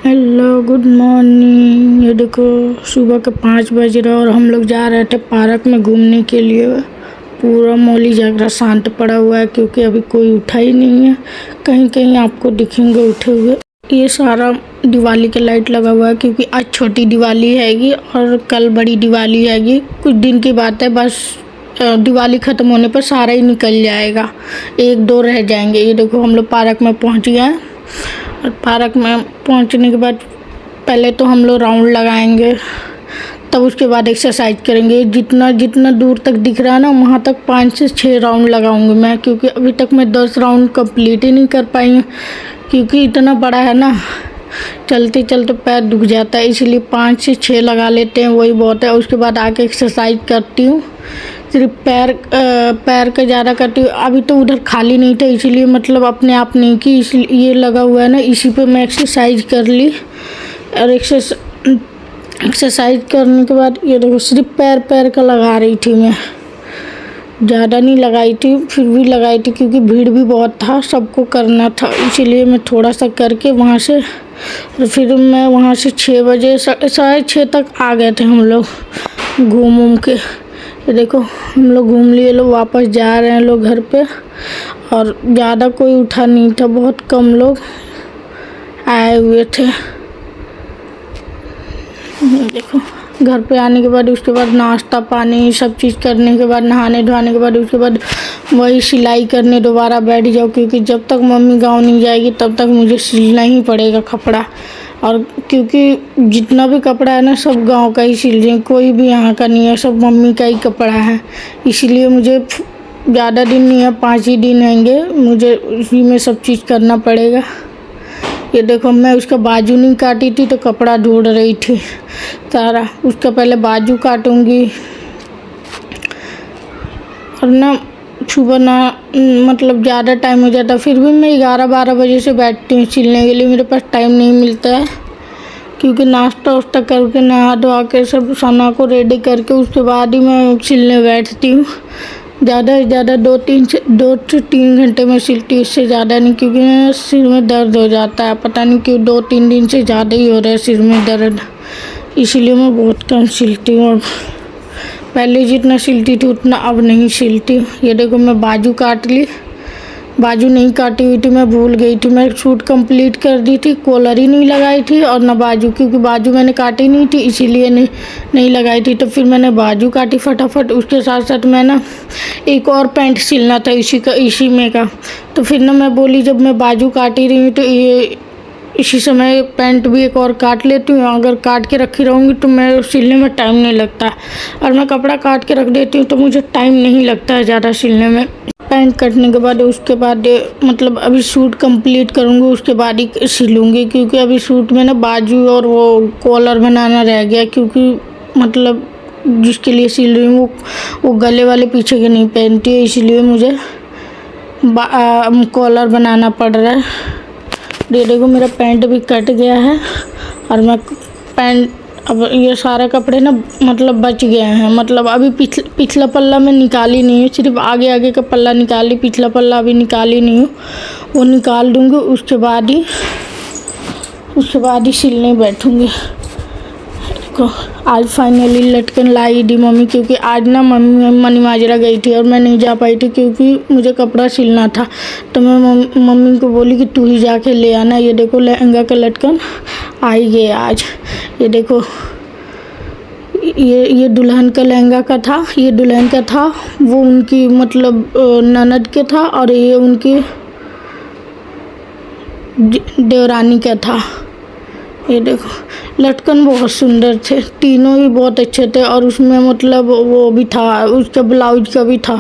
Hello, good morning. ये देखो सुबह के 5 बज रहे और हम लोग जा रहे थे पार्क में घूमने के लिए। पूरा मौली जागरा शांत पड़ा हुआ है क्योंकि अभी कोई उठा ही नहीं है। कहीं कहीं आपको दिखेंगे उठे हुए। ये सारा दिवाली के लाइट लगा हुआ है क्योंकि आज छोटी दिवाली हैगी और कल बड़ी दिवाली हैगी। कुछ दिन की बात है, बस दिवाली ख़त्म होने पर सारा ही निकल जाएगा, 1-2 रह जाएंगे। ये देखो हम लोग पार्क में पहुंच गए हैं और पार्क में पहुंचने के बाद पहले तो हम लोग राउंड लगाएंगे, तब उसके बाद एक्सरसाइज करेंगे। जितना जितना दूर तक दिख रहा है ना, वहाँ तक 5 से 6 राउंड लगाऊंगी मैं, क्योंकि अभी तक मैं 10 राउंड कंप्लीट ही नहीं कर पाई हूँ क्योंकि इतना बड़ा है ना, चलते चलते पैर दुख जाता है। इसलिए 5 से 6 लगा लेते हैं, वही बहुत है। उसके बाद आके एक्सरसाइज करती हूँ, सिर्फ पैर का ज़्यादा करती हूँ। अभी तो उधर खाली नहीं था इसीलिए मतलब अपने आप नहीं की, इसलिए ये लगा हुआ है ना, इसी पे मैं एक्सरसाइज कर ली। और एक्सरसाइज करने के बाद ये देखो सिर्फ पैर का लगा रही थी मैं, ज़्यादा नहीं लगाई थी, फिर भी लगाई थी क्योंकि भीड़ भी बहुत था, सबको करना था। इसीलिए मैं थोड़ा सा करके वहाँ से, फिर मैं वहाँ से 6 बजे 6:30 तक आ गए थे हम लोग घूम के। ये देखो हम लोग घूम लिए, लोग वापस जा रहे हैं लोग घर पे। और ज़्यादा कोई उठा नहीं था, बहुत कम लोग आए हुए थे। देखो घर पे आने के बाद उसके बाद नाश्ता पानी सब चीज़ करने के बाद, नहाने धोने के बाद, उसके बाद वही सिलाई करने दोबारा बैठ जाओ, क्योंकि जब तक मम्मी गाँव नहीं जाएगी तब तक मुझे सिलना ही पड़ेगा कपड़ा। और क्योंकि जितना भी कपड़ा है ना, सब गांव का ही सिल रही, कोई भी यहाँ का नहीं है, सब मम्मी का ही कपड़ा है। इसीलिए मुझे ज़्यादा दिन नहीं है, 5 ही दिन रहेंगे, मुझे उसी में सब चीज़ करना पड़ेगा। ये देखो मैं उसका बाजू नहीं काटी थी तो कपड़ा ढूंढ रही थी सारा। उसका पहले बाजू काटूंगी और ना सुबह ना मतलब ज़्यादा टाइम हो जाता, फिर भी मैं 11-12 बजे से बैठती हूँ सिलने के लिए। मेरे पास टाइम नहीं मिलता है क्योंकि नाश्ता वास्ता करके, नहा धोआ के सब सना को रेडी करके उसके बाद ही मैं सिलने बैठती हूँ। ज़्यादा से ज़्यादा 2 से 3 घंटे में सिलती हूँ, इससे ज़्यादा नहीं, क्योंकि मेरे सिर में दर्द हो जाता है। पता नहीं क्यों 2-3 दिन से ज़्यादा ही हो रहा है सिर में दर्द, इसीलिए मैं बहुत कम सिलती हूँ। और पहले जितना सिलती थी उतना अब नहीं सिलती। ये देखो मैं बाजू काट ली, बाजू नहीं काटी हुई थी, मैं भूल गई थी। मैं सूट कंप्लीट कर दी थी, कॉलर ही नहीं लगाई थी और ना बाजू, क्योंकि बाजू मैंने काटी नहीं थी इसीलिए नहीं लगाई थी। तो फिर मैंने बाजू काटी फटाफट। उसके साथ साथ मैं ना एक और पैंट सिलना था इसी में का। तो फिर ना मैं बोली जब मैं बाजू काटी रही हूँ तो ये इसी समय पैंट भी एक और काट लेती हूँ। अगर काट के रखी रहूँगी तो मैं सिलने में टाइम नहीं लगता, और मैं कपड़ा काट के रख देती हूँ तो मुझे टाइम नहीं लगता है ज़्यादा सिलने में। पैंट कटने के बाद उसके बाद मतलब अभी सूट कंप्लीट करूँगी, उसके बाद ही सिलूँगी, क्योंकि अभी सूट में ना बाजू और वो कॉलर बनाना रह गया, क्योंकि मतलब जिसके लिए सिल रही हूँ वो गले वाले पीछे के नहीं पहनती है, इसलिए मुझे कॉलर बनाना पड़ रहा है। देखो मेरा पैंट भी कट गया है और मैं पैंट, अब ये सारे कपड़े ना मतलब बच गए हैं। मतलब अभी पिछला पल्ला मैं निकाली नहीं हूँ, सिर्फ आगे का पल्ला निकाली, पिछला पल्ला अभी निकाली नहीं हूँ, वो निकाल दूँगी। उसके बाद ही सिलने बैठूँगी। देखो आज फाइनली लटकन लाई दी मम्मी, क्योंकि आज ना मम्मी मनी माजरा गई थी और मैं नहीं जा पाई थी क्योंकि मुझे कपड़ा सिलना था। तो मैं मम्मी को बोली कि तू ही जाके ले आना। ये देखो लहंगा का लटकन आ ही गया आज। ये देखो ये दुल्हन का लहंगा का था, ये दुल्हन का था, वो उनकी मतलब ननद के था, और ये उनकी देवरानी का था। ये देखो लटकन बहुत सुंदर थे, तीनों ही बहुत अच्छे थे। और उसमें मतलब वो भी था, उसका ब्लाउज का भी था,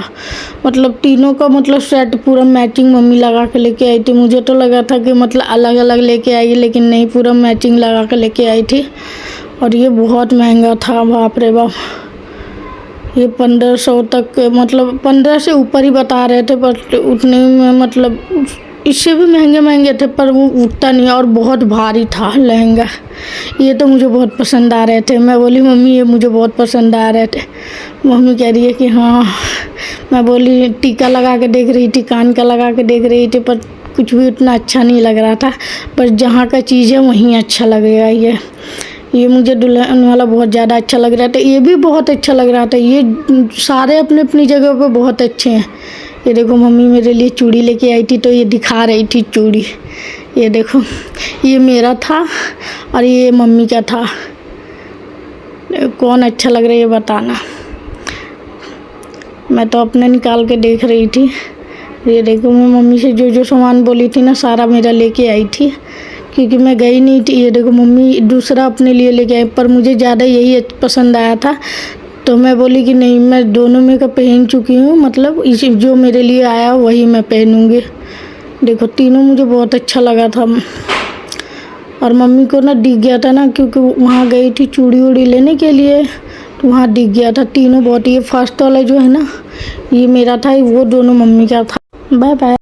मतलब तीनों का मतलब सेट पूरा मैचिंग मम्मी लगा के लेके आई थी। मुझे तो लगा था कि मतलब अलग अलग लेके आएगी, लेकिन नहीं, पूरा मैचिंग लगा के लेके आई थी। और ये बहुत महंगा था, बाप रे बाप। ये 1500 तक, मतलब 15 से ऊपर ही बता रहे थे, पर उतने में मतलब इससे भी महंगे थे, पर वो उठता नहीं और बहुत भारी था लहंगा। ये तो मुझे बहुत पसंद आ रहे थे। मैं बोली मम्मी ये मुझे बहुत पसंद आ रहे थे। मम्मी कह रही है कि हाँ। मैं बोली टीका लगा के देख रही थी, कान का लगा के देख रही थी, पर कुछ भी उतना अच्छा नहीं लग रहा था, पर जहाँ का चीज़ है वहीं अच्छा लगेगा। ये मुझे दुल्हन वाला बहुत ज़्यादा अच्छा लग रहा था, ये भी बहुत अच्छा लग रहा था। ये सारे अपने अपनी जगह पे बहुत अच्छे हैं। ये देखो मम्मी मेरे लिए चूड़ी लेके आई थी, तो ये दिखा रही थी चूड़ी। ये देखो, ये मेरा था और ये मम्मी का था। कौन अच्छा लग रहा है ये बताना। मैं तो अपने निकाल के देख रही थी। ये देखो, मैं मम्मी से जो जो सामान बोली थी ना सारा मेरा लेके आई थी, क्योंकि मैं गई नहीं थी। ये देखो मम्मी दूसरा अपने लिए लेके आई, पर मुझे ज़्यादा यही पसंद आया था, तो मैं बोली कि नहीं, मैं दोनों में का पहन चुकी हूँ, मतलब इस जो मेरे लिए आया वही मैं पहनूँगी। देखो तीनों मुझे बहुत अच्छा लगा था। और मम्मी को ना दिख गया था ना, क्योंकि वहाँ गई थी चूड़ी वूड़ी लेने के लिए, तो वहाँ दिख गया था तीनों बहुत। ये फर्स्ट वाला जो है ना ये मेरा था, वो दोनों मम्मी का था। Bye bye.